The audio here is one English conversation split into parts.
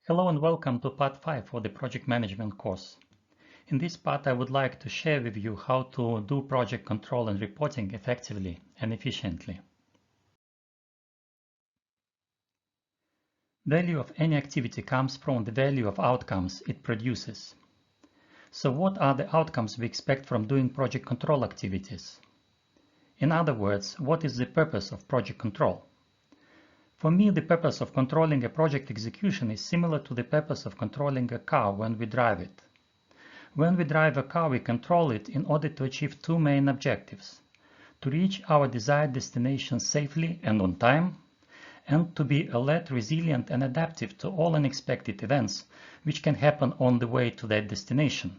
Hello and welcome to part 5 for the project management course. In this part, I would like to share with you how to do project control and reporting effectively and efficiently. Value of any activity comes from the value of outcomes it produces. So what are the outcomes we expect from doing project control activities? In other words, what is the purpose of project control? For me, the purpose of controlling a project execution is similar to the purpose of controlling a car when we drive it. When we drive a car, we control it in order to achieve two main objectives: to reach our desired destination safely and on time, and to be alert, resilient, and adaptive to all unexpected events which can happen on the way to that destination.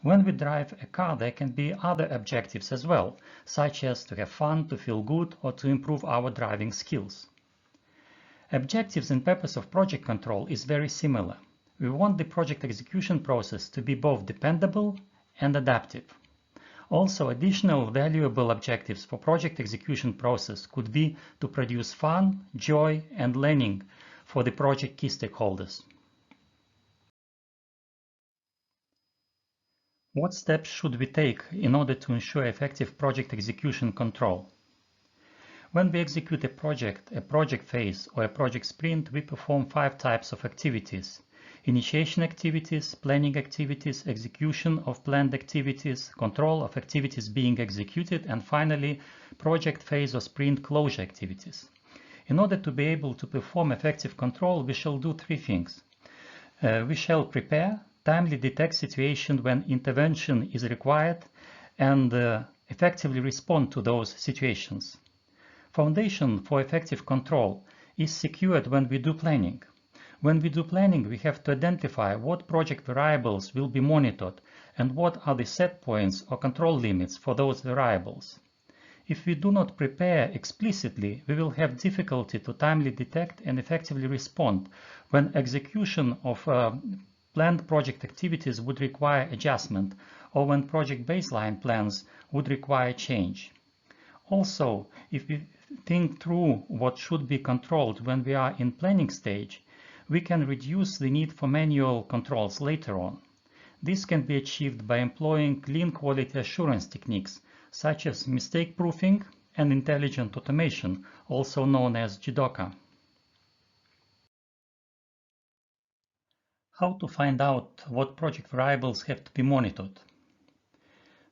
When we drive a car, there can be other objectives as well, such as to have fun, to feel good, or to improve our driving skills. Objectives and purpose of project control is very similar. We want the project execution process to be both dependable and adaptive. Also, additional valuable objectives for project execution process could be to produce fun, joy, and learning for the project key stakeholders. What steps should we take in order to ensure effective project execution control? When we execute a project phase, or a project sprint, we perform 5 types of activities: initiation activities, planning activities, execution of planned activities, control of activities being executed, and finally, project phase or sprint closure activities. In order to be able to perform effective control, we shall do 3 things. We shall prepare, timely detect situation when intervention is required, and effectively respond to those situations. Foundation for effective control is secured when we do planning. When we do planning, we have to identify what project variables will be monitored and what are the set points or control limits for those variables. If we do not prepare explicitly, we will have difficulty to timely detect and effectively respond when execution of planned project activities would require adjustment, or when project baseline plans would require change. Also, if we think through what should be controlled when we are in planning stage, we can reduce the need for manual controls later on. This can be achieved by employing clean quality assurance techniques such as mistake proofing and intelligent automation, also known as JIDOKA. How to find out what project variables have to be monitored?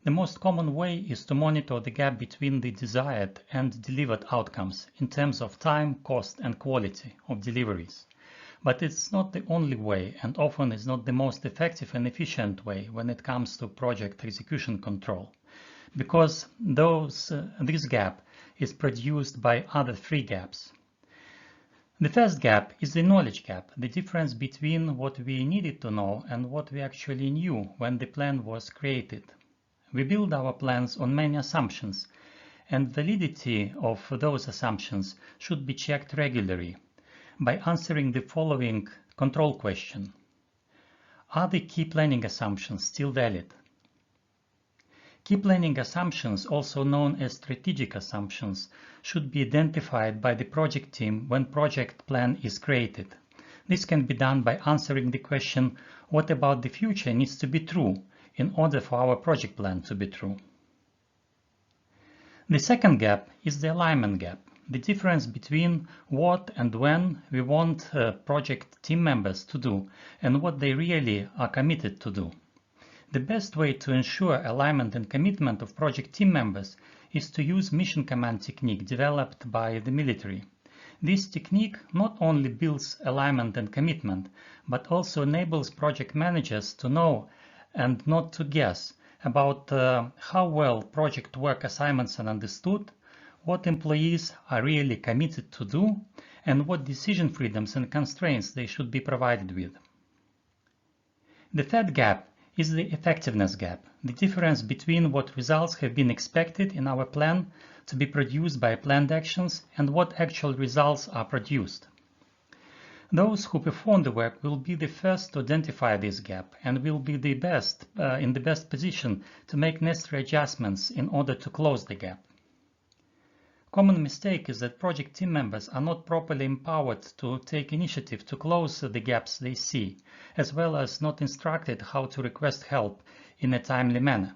The most common way is to monitor the gap between the desired and delivered outcomes in terms of time, cost, and quality of deliveries. But it's not the only way, and often is not the most effective and efficient way when it comes to project execution control, because this gap is produced by other 3 gaps. The first gap is the knowledge gap, the difference between what we needed to know and what we actually knew when the plan was created. We build our plans on many assumptions, and validity of those assumptions should be checked regularly by answering the following control question: are the key planning assumptions still valid? Key planning assumptions, also known as strategic assumptions, should be identified by the project team when project plan is created. This can be done by answering the question, what about the future needs to be true in order for our project plan to be true? The second gap is the alignment gap, the difference between what and when we want project team members to do and what they really are committed to do. The best way to ensure alignment and commitment of project team members is to use mission command technique developed by the military. This technique not only builds alignment and commitment, but also enables project managers to know and not to guess about how well project work assignments are understood, what employees are really committed to do, and what decision freedoms and constraints they should be provided with. The third gap is the effectiveness gap, the difference between what results have been expected in our plan to be produced by planned actions and what actual results are produced. Those who perform the work will be the first to identify this gap and will be the best in the best position to make necessary adjustments in order to close the gap. Common mistake is that project team members are not properly empowered to take initiative to close the gaps they see, as well as not instructed how to request help in a timely manner.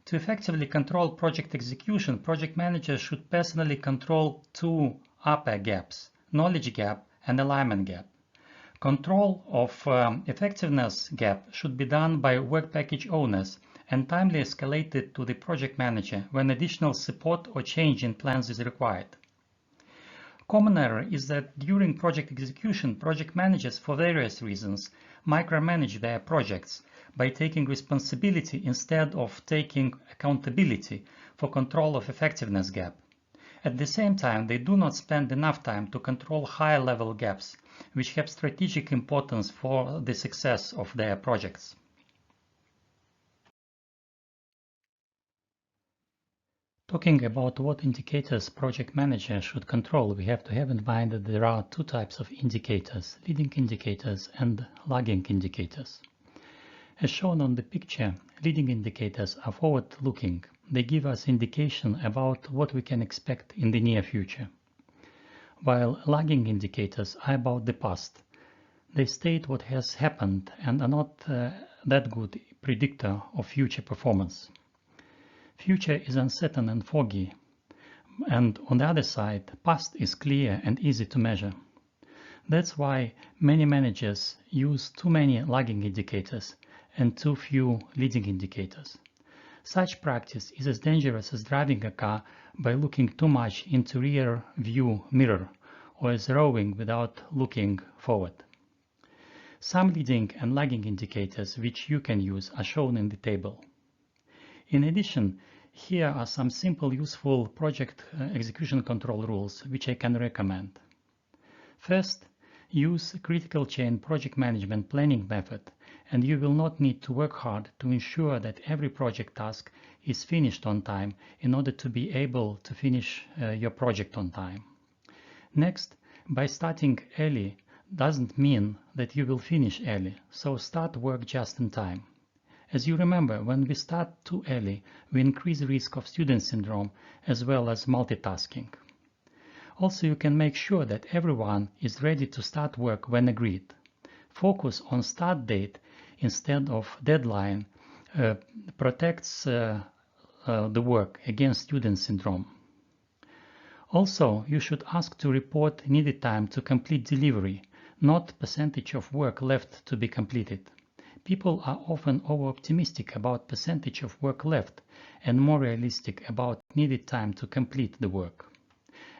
To effectively control project execution, project managers should personally control two upper gaps: knowledge gap and alignment gap. Control of effectiveness gap should be done by work package owners and timely escalated to the project manager when additional support or change in plans is required. Common error is that during project execution, project managers, for various reasons, micromanage their projects by taking responsibility instead of taking accountability for control of effectiveness gap. At the same time, they do not spend enough time to control higher-level gaps, which have strategic importance for the success of their projects. Talking about what indicators project manager should control, we have to have in mind that there are two types of indicators: leading indicators and lagging indicators. As shown on the picture, leading indicators are forward-looking. They give us indication about what we can expect in the near future, while lagging indicators are about the past. They state what has happened and are not that good predictor of future performance. Future is uncertain and foggy, and on the other side, past is clear and easy to measure. That's why many managers use too many lagging indicators and too few leading indicators. Such practice is as dangerous as driving a car by looking too much into rear view mirror, or as rowing without looking forward. Some leading and lagging indicators which you can use are shown in the table. In addition, here are some simple, useful project execution control rules which I can recommend. First, use critical chain project management planning method, and you will not need to work hard to ensure that every project task is finished on time in order to be able to finish your project on time. Next, by starting early doesn't mean that you will finish early, so start work just in time. As you remember, when we start too early, we increase the risk of student syndrome as well as multitasking. Also, you can make sure that everyone is ready to start work when agreed. Focus on start date instead of deadline protects the work against student syndrome. Also, you should ask to report needed time to complete delivery, not percentage of work left to be completed. People are often over-optimistic about percentage of work left and more realistic about needed time to complete the work.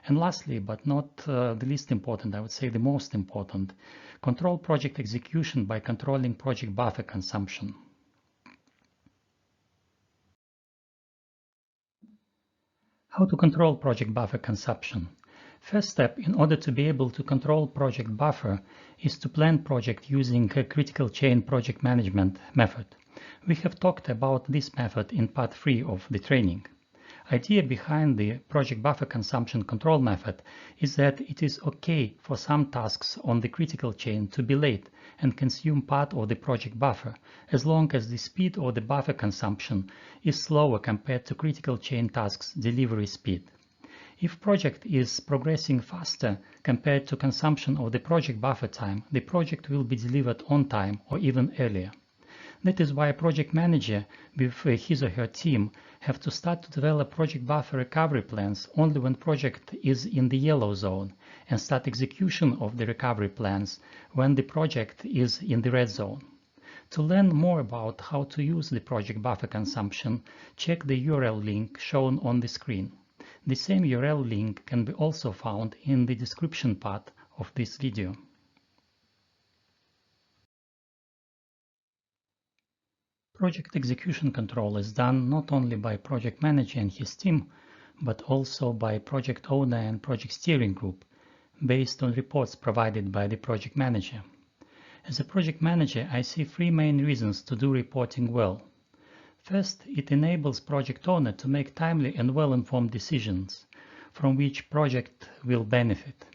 And lastly, but not the least important, I would say the most important, control project execution by controlling project buffer consumption. How to control project buffer consumption? First step in order to be able to control project buffer is to plan project using a critical chain project management method. We have talked about this method in part 3 of the training. Idea behind the project buffer consumption control method is that it is okay for some tasks on the critical chain to be late and consume part of the project buffer, as long as the speed of the buffer consumption is slower compared to critical chain tasks' delivery speed. If project is progressing faster compared to consumption of the project buffer time, the project will be delivered on time or even earlier. That is why a project manager with his or her team have to start to develop project buffer recovery plans only when project is in the yellow zone and start execution of the recovery plans when the project is in the red zone. To learn more about how to use the project buffer consumption, check the URL link shown on the screen. The same URL link can be also found in the description part of this video. Project execution control is done not only by project manager and his team, but also by project owner and project steering group, based on reports provided by the project manager. As a project manager, I see 3 main reasons to do reporting well. First, it enables project owner to make timely and well-informed decisions from which project will benefit.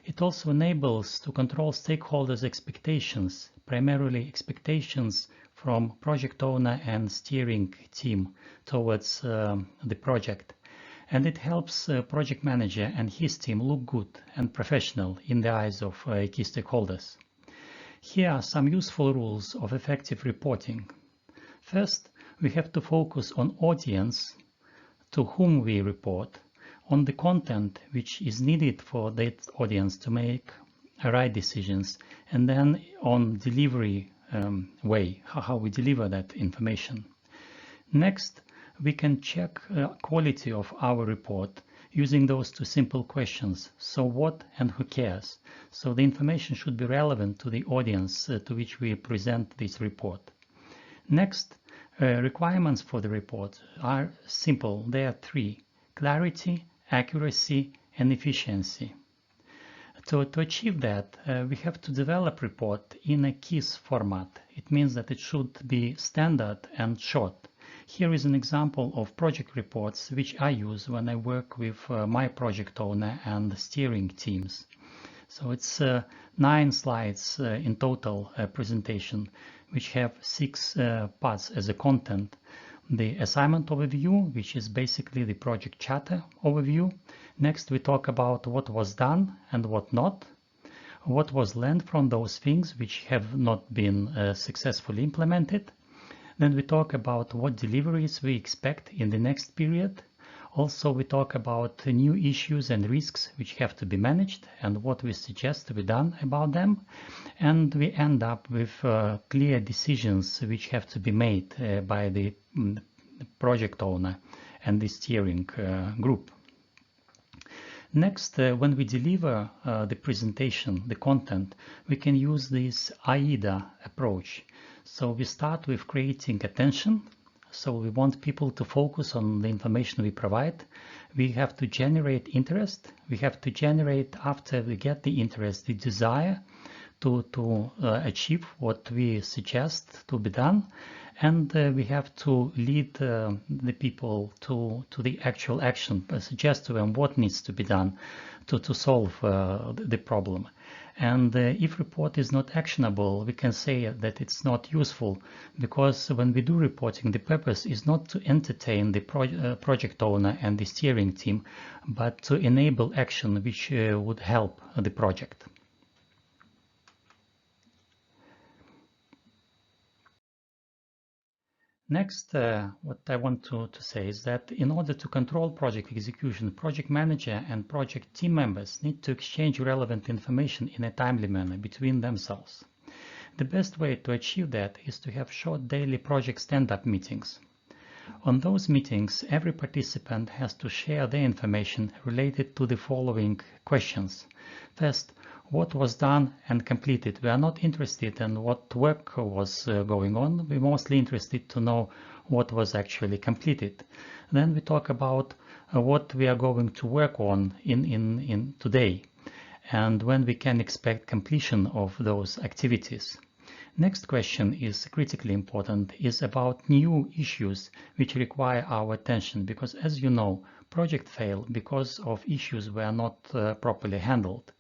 It also enables to control stakeholders' expectations, primarily expectations from project owner and steering team towards the project. and it helps project manager and his team look good and professional in the eyes of key stakeholders. Here are some useful rules of effective reporting. First, we have to focus on audience to whom we report, on the content which is needed for that audience to make right decisions, and then on delivery way, how we deliver that information. Next, we can check quality of our report using those two simple questions: so what and who cares? So the information should be relevant to the audience to which we present this report. Next, requirements for the report are simple. There are three: clarity, accuracy, and efficiency. To achieve that, we have to develop report in a KISS format. It means that it should be standard and short. Here is an example of project reports which I use when I work with my project owner and steering teams. So it's 9 slides in total presentation, which have 6 parts as a content. The assignment overview, which is basically the project charter overview. Next, we talk about what was done and what not, what was learned from those things which have not been successfully implemented. Then we talk about what deliveries we expect in the next period. Also, we talk about new issues and risks which have to be managed and what we suggest to be done about them. And we end up with clear decisions which have to be made by the project owner and the steering group. Next, when we deliver the presentation, the content, we can use this AIDA approach. So we start with creating attention. So we want people to focus on the information we provide. We have to generate interest. We have to generate, after we get the interest, the desire to achieve what we suggest to be done. And we have to lead the people to the actual action, suggest to them what needs to be done to solve the problem. And if report is not actionable, we can say that it's not useful, because when we do reporting, the purpose is not to entertain the project owner and the steering team, but to enable action which would help the project. Next, what I want to say is that in order to control project execution, project manager and project team members need to exchange relevant information in a timely manner between themselves. The best way to achieve that is to have short daily project stand-up meetings. On those meetings, every participant has to share their information related to the following questions. First, what was done and completed? We are not interested in what work was going on. We're mostly interested to know what was actually completed. Then we talk about what we are going to work on in today, and when we can expect completion of those activities. Next question is critically important, is about new issues which require our attention, because as you know, projects fail because of issues were not properly handled.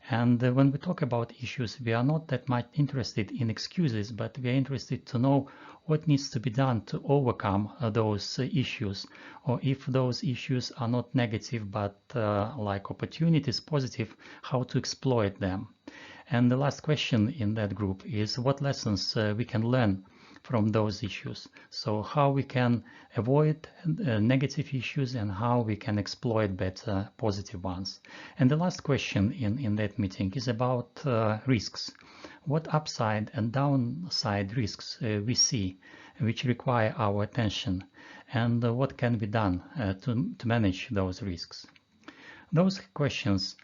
And when we talk about issues, we are not that much interested in excuses, but we are interested to know what needs to be done to overcome those issues, or if those issues are not negative but like opportunities positive, how to exploit them. And the last question in that group is what lessons we can learn from those issues. So how we can avoid negative issues and how we can exploit better positive ones. And the last question in that meeting is about risks. What upside and downside risks we see which require our attention, and what can be done to manage those risks. Those questions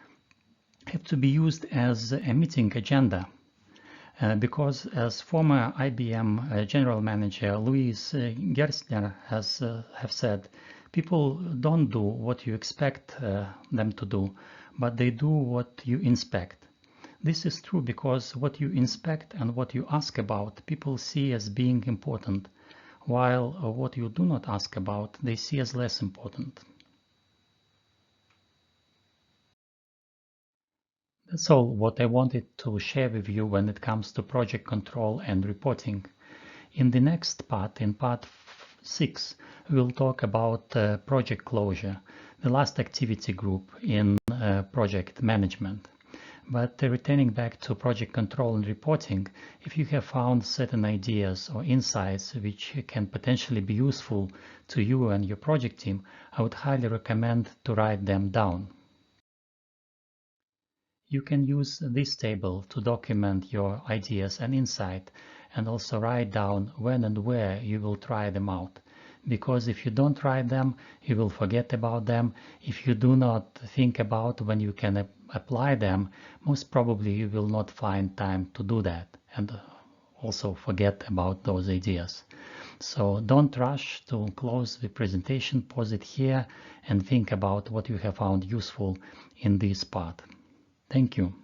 have to be used as a meeting agenda. Because as former IBM General Manager Louise Gerstner have said, people don't do what you expect them to do, but they do what you inspect. This is true because what you inspect and what you ask about, people see as being important, while what you do not ask about, they see as less important. That's all what I wanted to share with you when it comes to project control and reporting. In the next part, in part 6, we'll talk about project closure, the last activity group in project management. But returning back to project control and reporting, if you have found certain ideas or insights which can potentially be useful to you and your project team, I would highly recommend to write them down. You can use this table to document your ideas and insight, and also write down when and where you will try them out. Because if you don't write them, you will forget about them. If you do not think about when you can apply them, most probably you will not find time to do that and also forget about those ideas. So don't rush to close the presentation, pause it here and think about what you have found useful in this part. Thank you.